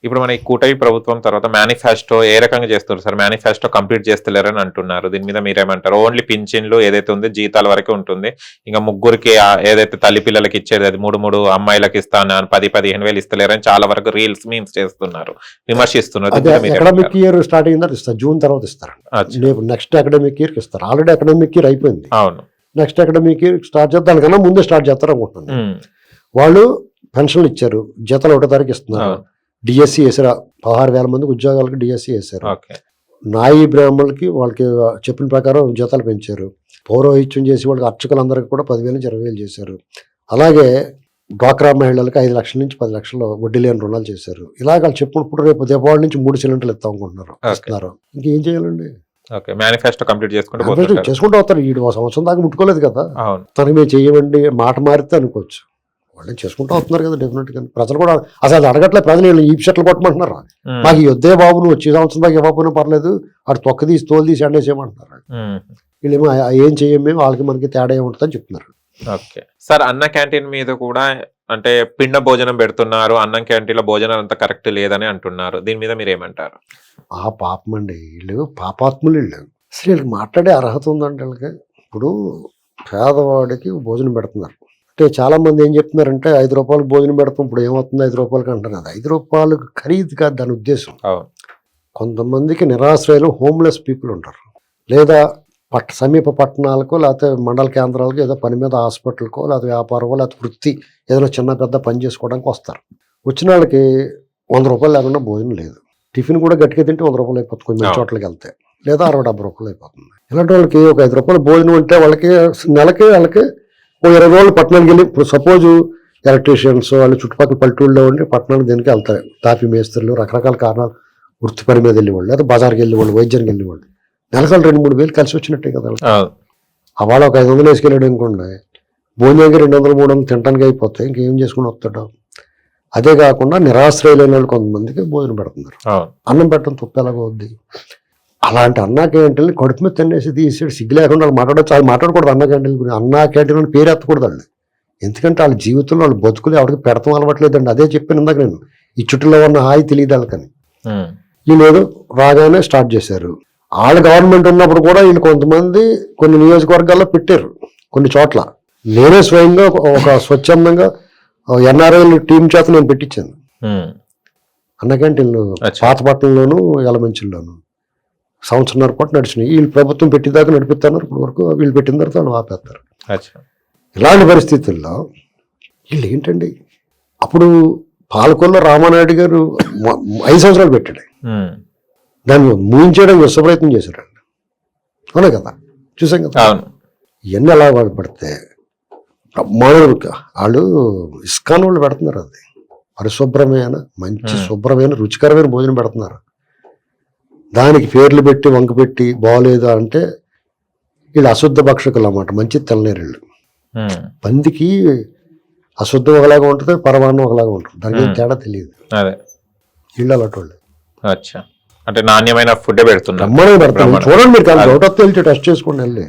ఇప్పుడు మన ఈ కూటమి ప్రభుత్వం తర్వాత మేనిఫెస్టో ఏ రకంగా చేస్తారు సార్? మేనిఫెస్టో కంప్లీట్ చేస్తలేరని అంటున్నారు. దీని మీద మీరేమంటారు? ఓన్లీ పింఛన్లు ఏదైతే ఉందో జీతాల వరకే ఉంటుంది. ఇంకా ముగ్గురికి ఏదైతే తల్లి పిల్లలకి ఇచ్చేది అది 3 అమ్మాయిలకు ఇస్తాను 10-15 వేలు ఇస్తలేరని చాలా వరకు రీల్స్ మీమ్స్ చేస్తున్నారు, విమర్శిస్తున్నారు. అకాడమిక్ ఇయర్ స్టార్ట్ అయిందా ఇస్తారు, జూన్ తర్వాత ఇస్తారు. నెక్స్ట్ అకాడమిక్ ఇయర్ ఇస్తారు. ఆల్రెడీ అకాడమిక్ ఇయర్ అయిపోయింది. అవును, నెక్స్ట్ అకాడమిక్ ఇయర్ స్టార్ట్ చేద్దాం కన్నా ముందే స్టార్ట్ చేస్తారు అనుకుంటున్నాను. వాళ్ళు పెన్షన్లు ఇచ్చారు, జీతాలు 1వ తారీఖు ఇస్తున్నారు. డిఎస్సి వేసారు, 16,000 మందికి ఉద్యోగాలకు డిఎస్సి వేశారు. నాయి బ్రాహ్మణులకి వాళ్ళకి చెప్పిన ప్రకారం జీతాలు పెంచారు. పౌరోహిత్యం చేసి వాళ్ళకి అర్చకులందరికీ కూడా 10,000 నుంచి 20,000 చేశారు. అలాగే డ్వాక్రా మహిళలకు 5 లక్షల నుంచి 10 లక్షలు వడ్డీ లేని రుణాలు చేశారు. ఇలాగ వాళ్ళు చెప్పినప్పుడు రేపు దీపావళి నుంచి 3 సిలిండర్లు ఇస్తాం అనుకుంటున్నారు, ఇస్తున్నారు. ఇంకేం చేయాలండి? మేనిఫెస్టో కంప్లీట్ చేసుకుంటూ వస్తారు. ఈ 1 సంవత్సరం దాకా ముట్టుకోలేదు కదా, తనకి మేము చేయమండి మాట మారితే అనుకోవచ్చు. వాళ్ళు చేసుకుంటూ వస్తున్నారు కదా డెఫినెట్ గా. ప్రజలు కూడా అసలు అడగట్లేదు, ప్రజలు ఈ షర్ట్లు కొట్టమంటున్నారు. మాకు ఈ వద్దే బాబు, నువ్వు వచ్చే సంవత్సరం దాకా ఇవ్వకపోయినా పర్లేదు, అటు తొక్క తీసి తోలు తీసి ఎండేసేయమంటున్నారు. వీళ్ళేమో ఏం చెయ్యం మేము, వాళ్ళకి మనకి తేడా ఏముంటుందని చెప్తున్నారు. ఓకే సార్, అన్న క్యాంటీన్ మీద కూడా అంటే పిండ భోజనం పెడుతున్నారు, అన్నం క్యాంటీన్లో భోజనం అంత కరెక్ట్ లేదని అంటున్నారు. దీని మీద మీరు ఏమంటారు? పాపం అండి, వీళ్ళు పాపాత్ములు. వీళ్ళు అసలు వీళ్ళకి మాట్లాడే అర్హత ఉందంటే వీళ్ళకి. ఇప్పుడు పేదవాడికి భోజనం పెడుతున్నారు అంటే చాలా మంది ఏం చెప్తున్నారంటే 5 రూపాయలకు భోజనం పెడతాం, ఇప్పుడు ఏమవుతుంది 5 రూపాయలకి అంటున్నారు. 5 రూపాయలకు ఖరీదు కాదు దాని ఉద్దేశం. కొంతమందికి నిరాశ్రయులు, హోమ్లెస్ పీపుల్ ఉంటారు, లేదా సమీప పట్టణాలకు లేకపోతే మండల కేంద్రాలకు ఏదో పని మీద హాస్పిటల్కో లేకపోతే వ్యాపారమో లేకపోతే వృత్తి ఏదైనా చిన్న పెద్ద పని చేసుకోవడానికి వస్తారు. వచ్చిన వాళ్ళకి 100 రూపాయలు లేకుండా భోజనం లేదు. టిఫిన్ కూడా గట్టిగా తింటే 100 రూపాయలు అయిపోతుంది కొన్ని చోట్లకి వెళ్తే, లేదా 60-70 రూపాయలు అయిపోతుంది. ఇలాంటి వాళ్ళకి ఒక 5 రూపాయలు భోజనం అంటే వాళ్ళకి నెలకి వాళ్ళకి 20 రోజులు పట్టణానికి వెళ్ళి, ఇప్పుడు సపోజ్ ఎలక్ట్రీషియన్స్ వాళ్ళు చుట్టుపక్కల పల్లెటూళ్ళలో ఉండి పట్టణానికి దేనికి వెళ్తారు, తాపీ మేస్త్రులు, రకరకాల కారణాలు వృత్తి పని మీద వెళ్ళేవాళ్ళు, లేదా బజార్కి వెళ్ళేవాళ్ళు, వైద్యానికి వెళ్ళేవాళ్ళు. నెలకాలు 2-3 వేలు కలిసి వచ్చినట్టే కదా. వాళ్ళ ఒక 500 వేసుకెళ్ళాడు అనుకోండి, భోజనానికి 200-300 తినడానికి అయిపోతాయి, ఇంకేం చేసుకుని వస్తాడు. అదే కాకుండా నిరాశ్రయులైన వాళ్ళు కొంతమందికి భోజనం పెడుతున్నారు. అన్నం పెట్టడం తప్పు ఎలాగో వద్ది. అలాంటి అన్నా క్యాంటీన్లు కడుపు మీద తినేసి తీసేసి సిగ్గు లేకుండా వాళ్ళు మాట్లాడచ్చు. వాళ్ళు మాట్లాడకూడదు అన్నా క్యాంటీన్ గురించి. అన్నా క్యాంటీన్ అని పేరు ఎత్తకూడదు వాళ్ళు. ఎందుకంటే వాళ్ళ జీవితంలో వాళ్ళు బతుకులు ఎవరికి పెడతాం అలవట్లేదండి. అదే చెప్పాను ఇందాక నేను, ఈ చుట్టూలో ఉన్న హాయి తెలియదు వాళ్ళకని. వీళ్ళు ఏదో రాగానే స్టార్ట్ చేశారు. వాళ్ళ గవర్నమెంట్ ఉన్నప్పుడు కూడా వీళ్ళు కొంతమంది కొన్ని నియోజకవర్గాల్లో పెట్టారు, కొన్ని చోట్ల. నేనే స్వయంగా ఒక స్వచ్ఛందంగా ఎన్ఆర్ఐ టీం చేత నేను పెట్టించాను అన్న క్యాంటీన్లు పాతపట్నంలోను యలమంచిలోను. 1.5 సంవత్సరం పాటు నడిచినాయి. వీళ్ళు ప్రభుత్వం పెట్టేదాకా నడిపిస్తున్నారు. ఇప్పుడు వరకు వీళ్ళు పెట్టిన తర్వాత వాళ్ళు ఆపేస్తారు. ఇలాంటి పరిస్థితుల్లో వీళ్ళు ఏంటండి, అప్పుడు పాలకొల్లో రామానాయుడు గారు 5 సంవత్సరాలు పెట్టాడు. దాన్ని ముగించేయడానికి విశ్వప్రయత్నం చేశారండి. అవునా కదా, చూసాం కదా. ఇవన్నీ ఎలా పడితే బ్రహ్మాండంగా వాళ్ళు ఇస్కాన్ వాళ్ళు పెడుతున్నారు. అది పరిశుభ్రమైన మంచి శుభ్రమైన రుచికరమైన భోజనం పెడుతున్నారు. దానికి పేర్లు పెట్టి వంక పెట్టి బాగోలేదు అంటే వీళ్ళు అశుద్ధ భక్షకులు అన్నమాట. మంచి తెల్లనేరు వీళ్ళు. పందికి అశుద్ధం ఒకలాగా ఉంటుంది, పరమాన్నం ఒకలాగా ఉంటుంది, దానికి తేడా తెలియదు. వీళ్ళు అలాంటి వాళ్ళు. అంటే నాణ్యమైన ఫుడ్ పెడుతున్నారు. చూడండి మీరు, డౌట్ వస్తే టెస్ట్ చేసుకోండి వెళ్ళి.